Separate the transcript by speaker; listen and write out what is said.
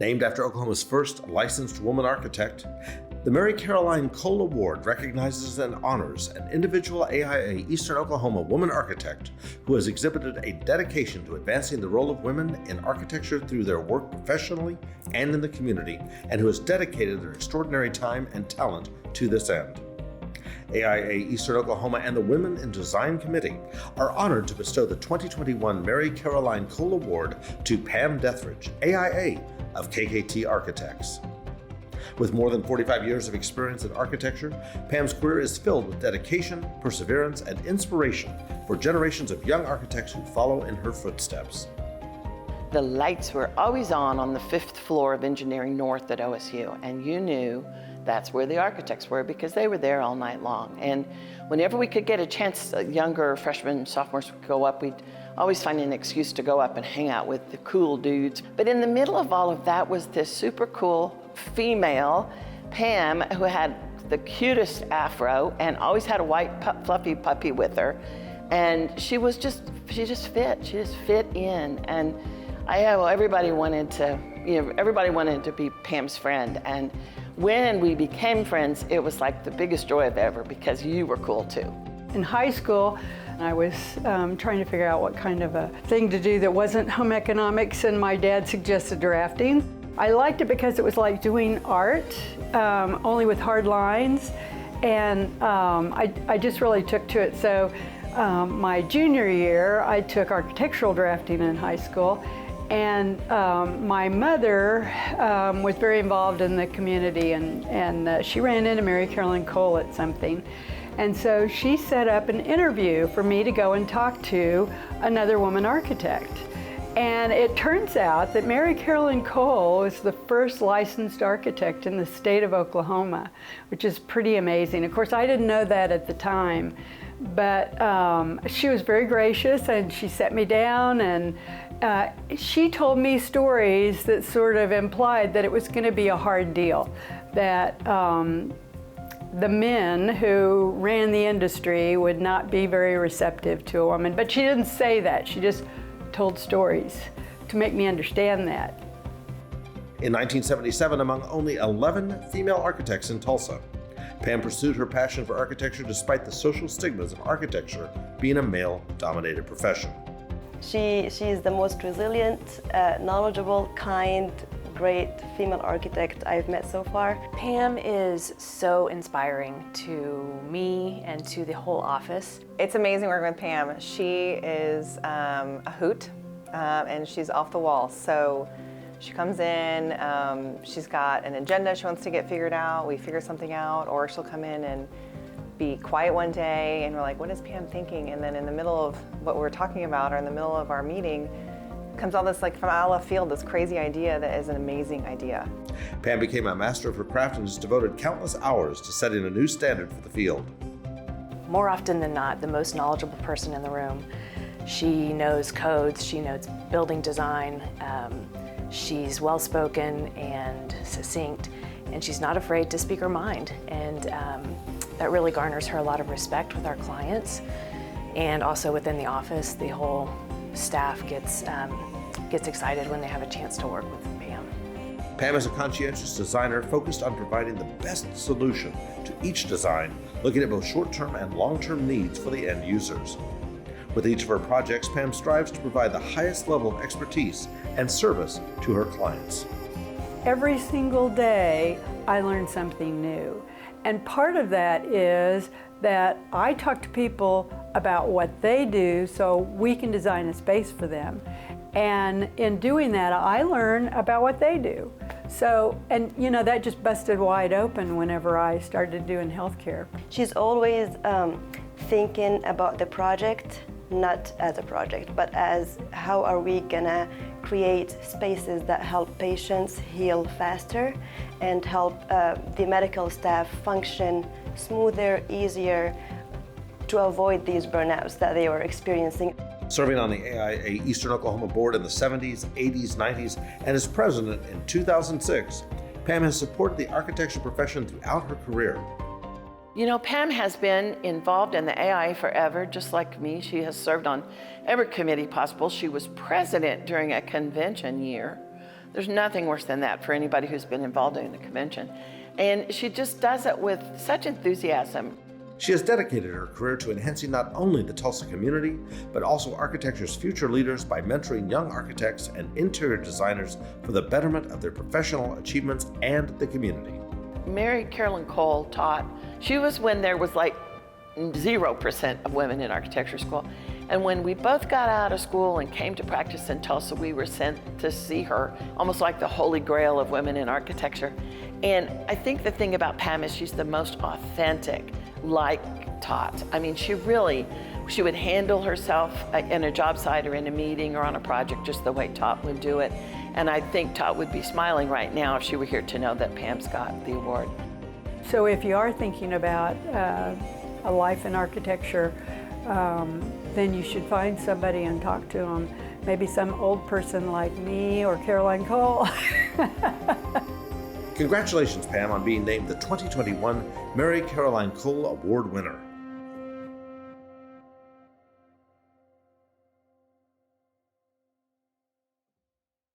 Speaker 1: Named after Oklahoma's first licensed woman architect, the Mary Caroline Cole Award recognizes and honors an individual AIA Eastern Oklahoma woman architect who has exhibited a dedication to advancing the role of women in architecture through their work professionally and in the community, and who has dedicated their extraordinary time and talent to this end. AIA Eastern Oklahoma and the Women in Design Committee are honored to bestow the 2021 Mary Caroline Cole Award to Pam Deatherage, AIA of KKT Architects. With more than 45 years of experience in architecture, Pam's career is filled with dedication, perseverance, and inspiration for generations of young architects who follow in her footsteps.
Speaker 2: The lights were always on the 5th floor of Engineering North at OSU, and you knew that's where the architects were because they were there all night long. And whenever we could get a chance, younger freshmen, sophomores would go up, we'd always find an excuse to go up and hang out with the cool dudes. But in the middle of all of that was this super cool female, Pam, who had the cutest afro and always had a white fluffy puppy with her. And she just fit in. And everybody wanted to be Pam's friend. And when we became friends, it was like the biggest joy of ever because you were cool too.
Speaker 3: In high school, I was trying to figure out what kind of a thing to do that wasn't home economics, and my dad suggested drafting. I liked it because it was like doing art, only with hard lines, and I just really took to it. So my junior year, I took architectural drafting in high school, and my mother was very involved in the community, and she ran into Mary Caroline Cole at something. And so she set up an interview for me to go and talk to another woman architect. And it turns out that Mary Caroline Cole is the first licensed architect in the state of Oklahoma, which is pretty amazing. Of course, I didn't know that at the time, but she was very gracious and she set me down, and she told me stories that sort of implied that it was going to be a hard deal, that the men who ran the industry would not be very receptive to a woman. But she didn't say that. She just told stories to make me understand that.
Speaker 1: In 1977, among only 11 female architects in Tulsa, Pam pursued her passion for architecture despite the social stigmas of architecture being a male-dominated profession.
Speaker 4: She is the most resilient, knowledgeable, kind, great female architect I've met so far.
Speaker 5: Pam is so inspiring to me and to the whole office.
Speaker 6: It's amazing working with Pam. She is a hoot and she's off the wall. So she comes in, she's got an agenda she wants to get figured out, we figure something out, or she'll come in and be quiet one day and we're like, what is Pam thinking? And then in the middle of what we're talking about or in the middle of our meeting, comes all this, like from out of left field, this crazy idea that is an amazing idea.
Speaker 1: Pam became a master of her craft and has devoted countless hours to setting a new standard for the field.
Speaker 5: More often than not, the most knowledgeable person in the room. She knows codes, she knows building design, she's well-spoken and succinct, and she's not afraid to speak her mind. And that really garners her a lot of respect with our clients, and also within the office. The whole staff gets excited when they have a chance to work with Pam.
Speaker 1: Pam is a conscientious designer focused on providing the best solution to each design, looking at both short-term and long-term needs for the end users. With each of her projects, Pam strives to provide the highest level of expertise and service to her clients.
Speaker 3: Every single day, I learn something new. And part of that is that I talk to people about what they do so we can design a space for them. And in doing that, I learn about what they do. So, and you know, that just busted wide open whenever I started doing healthcare.
Speaker 4: She's always thinking about the project, not as a project, but as how are we gonna create spaces that help patients heal faster and help the medical staff function smoother, easier, to avoid these burnouts that they were experiencing.
Speaker 1: Serving on the AIA Eastern Oklahoma board in the 70s, 80s, 90s, and as president in 2006, Pam has supported the architecture profession throughout her career.
Speaker 2: You know, Pam has been involved in the AIA forever, just like me. She has served on every committee possible. She was president during a convention year. There's nothing worse than that for anybody who's been involved in the convention. And she just does it with such enthusiasm.
Speaker 1: She has dedicated her career to enhancing not only the Tulsa community, but also architecture's future leaders by mentoring young architects and interior designers for the betterment of their professional achievements and the community.
Speaker 2: Mary Carolyn Cole taught, she was when there was like 0% of women in architecture school. And when we both got out of school and came to practice in Tulsa, we were sent to see her, almost like the holy grail of women in architecture. And I think the thing about Pam is she's the most authentic, like Tot. I mean, she would handle herself in a job site or in a meeting or on a project just the way Tot would do it. And I think Tot would be smiling right now if she were here to know that Pam's got the award.
Speaker 3: So if you are thinking about a life in architecture, then you should find somebody and talk to them. Maybe some old person like me or Caroline Cole.
Speaker 1: Congratulations, Pam, on being named the 2021 Mary Caroline Cole Award winner.